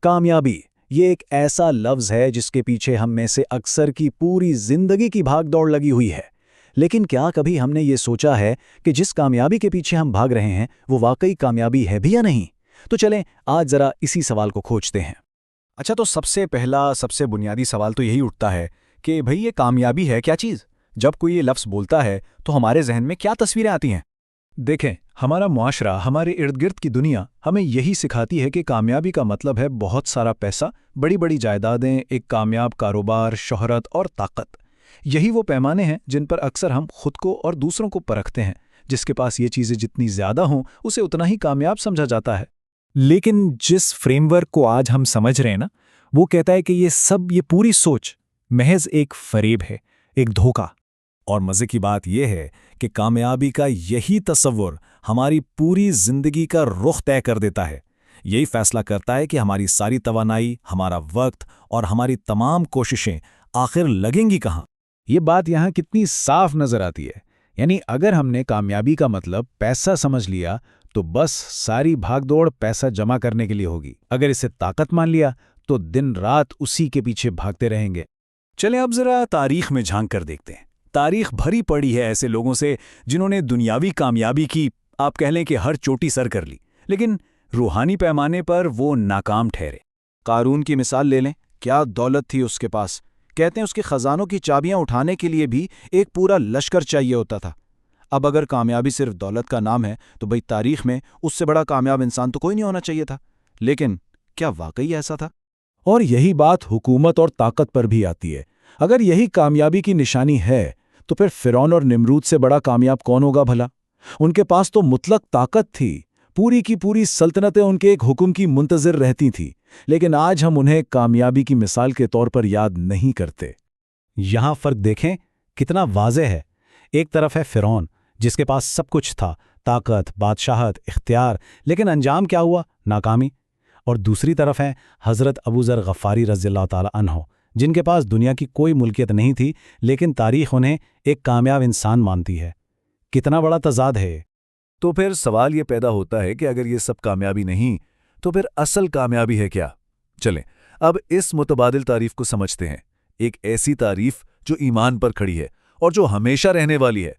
कामयाबी ये एक ऐसा लफ्ज़ है जिसके पीछे हम में से अक्सर की पूरी ज़िंदगी की भाग दौड़ लगी हुई है। लेकिन क्या कभी हमने ये सोचा है कि जिस कामयाबी के पीछे हम भाग रहे हैं वो वाकई कामयाबी है भी या नहीं? तो चलें आज ज़रा इसी सवाल को खोजते हैं। अच्छा, तो सबसे पहला सबसे बुनियादी सवाल तो यही उठता है कि भाई ये कामयाबी है क्या चीज़? जब कोई ये लफ्ज़ बोलता है तो हमारे जहन में क्या तस्वीरें आती हैं? देखें, हमारा मुआशरा, हमारे इर्द गिर्द की दुनिया हमें यही सिखाती है कि कामयाबी का मतलब है बहुत सारा पैसा, बड़ी बड़ी जायदादें, एक कामयाब कारोबार, शोहरत और ताकत। यही वो पैमाने हैं जिन पर अक्सर हम खुद को और दूसरों को परखते हैं। जिसके पास ये चीज़ें जितनी ज़्यादा हों उसे उतना ही कामयाब समझा जाता है। लेकिन जिस फ्रेमवर्क को आज हम समझ रहे हैं ना, वो कहता है कि ये पूरी सोच महज एक फरेब है, एक धोखा। और मज़े की बात यह है कि कामयाबी का यही तसव्वुर हमारी पूरी ज़िंदगी का रुख तय कर देता है। यही फैसला करता है कि हमारी सारी तवानाई, हमारा वक्त और हमारी तमाम कोशिशें आखिर लगेंगी कहाँ। ये बात यहाँ कितनी साफ नज़र आती है। यानी अगर हमने कामयाबी का मतलब पैसा समझ लिया तो बस सारी भागदौड़ पैसा जमा करने के लिए होगी। अगर इसे ताकत मान लिया तो दिन रात उसी के पीछे भागते रहेंगे। चलें अब ज़रा तारीख़ में झांक कर देखते हैं। तारीख़ भरी पड़ी है ऐसे लोगों से जिन्होंने दुनियावी कामयाबी की, आप कह लें कि हर चोटी सर कर ली, लेकिन रूहानी पैमाने पर वो नाकाम ठहरे। कारून की मिसाल ले लें, क्या दौलत थी उसके पास। कहते हैं उसके खजानों की चाबियां उठाने के लिए भी एक पूरा लश्कर चाहिए होता था। अब अगर कामयाबी सिर्फ दौलत का नाम है तो भाई तारीख में उससे बड़ा कामयाब इंसान तो कोई नहीं होना चाहिए था। लेकिन क्या वाकई ऐसा था? और यही बात हुकूमत और ताकत पर भी आती है। अगर यही कामयाबी की निशानी है तो फिर फिरौन और निमरूद से बड़ा कामयाब कौन होगा भला? उनके पास तो मुतलक ताकत थी, पूरी की पूरी सल्तनतें उनके एक हुक्म की मुंतज़िर रहती थीं, लेकिन आज हम उन्हें कामयाबी की मिसाल के तौर पर याद नहीं करते। यहाँ फ़र्क देखें कितना वाज़ेह है। एक तरफ है फिरौन जिसके पास सब कुछ था, ताकत, बादशाहत, इख्तियार, लेकिन अंजाम क्या हुआ? नाकामी। और दूसरी तरफ है हज़रत अबू ज़र गफ़ारी रज़ियल्लाहु ताला अन्हु, जिनके पास दुनिया की कोई मुल्कियत नहीं थी, लेकिन तारीख़ उन्हें एक कामयाब इंसान मानती है। कितना बड़ा तज़ाद है। तो फिर सवाल ये पैदा होता है कि अगर ये सब कामयाबी नहीं तो फिर असल कामयाबी है क्या? चलें अब इस मुतबादिल तारीफ़ को समझते हैं। एक ऐसी तारीफ़ जो ईमान पर खड़ी है और जो हमेशा रहने वाली है।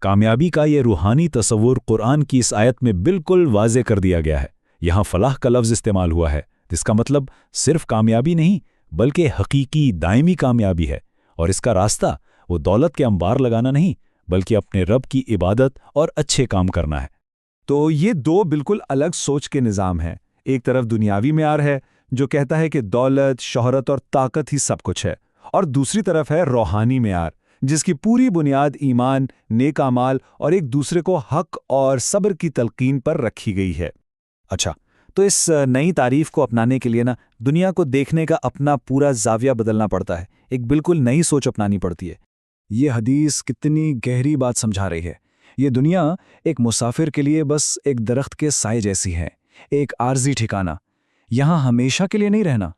कामयाबी का ये रूहानी तसव्वुर कुरान की इस आयत में बिल्कुल वाज़े कर दिया गया है। यहाँ फलाह का लफ्ज़ इस्तेमाल हुआ है, जिसका मतलब सिर्फ कामयाबी नहीं बल्कि हकीकी दायमी कामयाबी है। और इसका रास्ता वो दौलत के अंबार लगाना नहीं बल्कि अपने रब की इबादत और अच्छे काम करना है। तो ये दो बिल्कुल अलग सोच के निज़ाम हैं। एक तरफ दुनियावी मेयार है जो कहता है कि दौलत, शोहरत और ताकत ही सब कुछ है, और दूसरी तरफ है रूहानी मेयार जिसकी पूरी बुनियाद ईमान, नेक अमाल और एक दूसरे को हक और सब्र की तलकीन पर रखी गई है। अच्छा, तो इस नई तारीफ को अपनाने के लिए ना दुनिया को देखने का अपना पूरा जाविया बदलना पड़ता है, एक बिल्कुल नई सोच अपनानी पड़ती है। ये हदीस कितनी गहरी बात समझा रही है। ये दुनिया एक मुसाफिर के लिए बस एक दरख्त के साए जैसी है, एक आर्जी ठिकाना। यहाँ हमेशा के लिए नहीं रहना,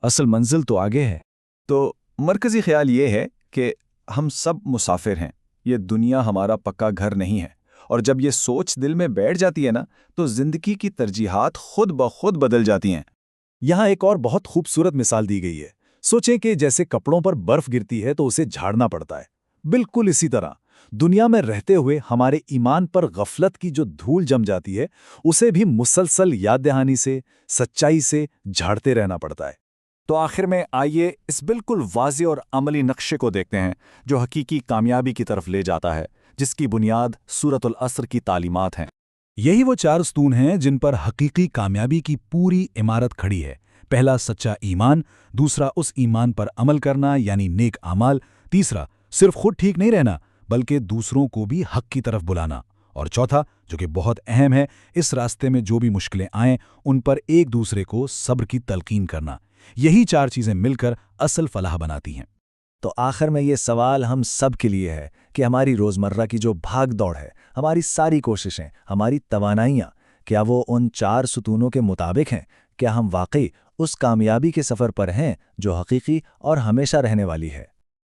असल मंजिल तो आगे है। तो मरकज़ी ख्याल ये है कि हम सब मुसाफिर हैं, ये दुनिया हमारा पक्का घर नहीं है। और जब ये सोच दिल में बैठ जाती है ना, तो ज़िंदगी की तरजीहात खुद ब खुद बदल जाती हैं। यहाँ एक और बहुत खूबसूरत मिसाल दी गई है। सोचें कि जैसे कपड़ों पर बर्फ गिरती है तो उसे झाड़ना पड़ता है, बिल्कुल इसी तरह दुनिया में रहते हुए हमारे ईमान पर गफलत की जो धूल जम जाती है उसे भी मुसलसल याद दहानी से, सच्चाई से झाड़ते रहना पड़ता है। तो आखिर में आइए इस बिल्कुल वाज़ेह और अमली नक्शे को देखते हैं जो हकीकी कामयाबी की तरफ ले जाता है, जिसकी बुनियाद सूरतुल असर की तालीमात हैं। यही वो चार स्तून हैं जिन पर हकीकी कामयाबी की पूरी इमारत खड़ी है। पहला सच्चा ईमान, दूसरा उस ईमान पर अमल करना यानी नेक आमाल, तीसरा सिर्फ खुद ठीक नहीं रहना बल्कि दूसरों को भी हक की तरफ बुलाना, और चौथा जो कि बहुत अहम है, इस रास्ते में जो भी मुश्किलें आएं उन पर एक दूसरे को सब्र की तलकीन करना। यही चार चीजें मिलकर असल फलाह बनाती हैं। तो आखिर में ये सवाल हम सब के लिए है कि हमारी रोज़मर्रा की जो भाग दौड़ है, हमारी सारी कोशिशें, हमारी तवानाइयाँ, क्या वो उन चार सुतूनों के मुताबिक हैं? क्या हम वाकई उस कामयाबी के सफ़र पर हैं जो हकीकी और हमेशा रहने वाली है?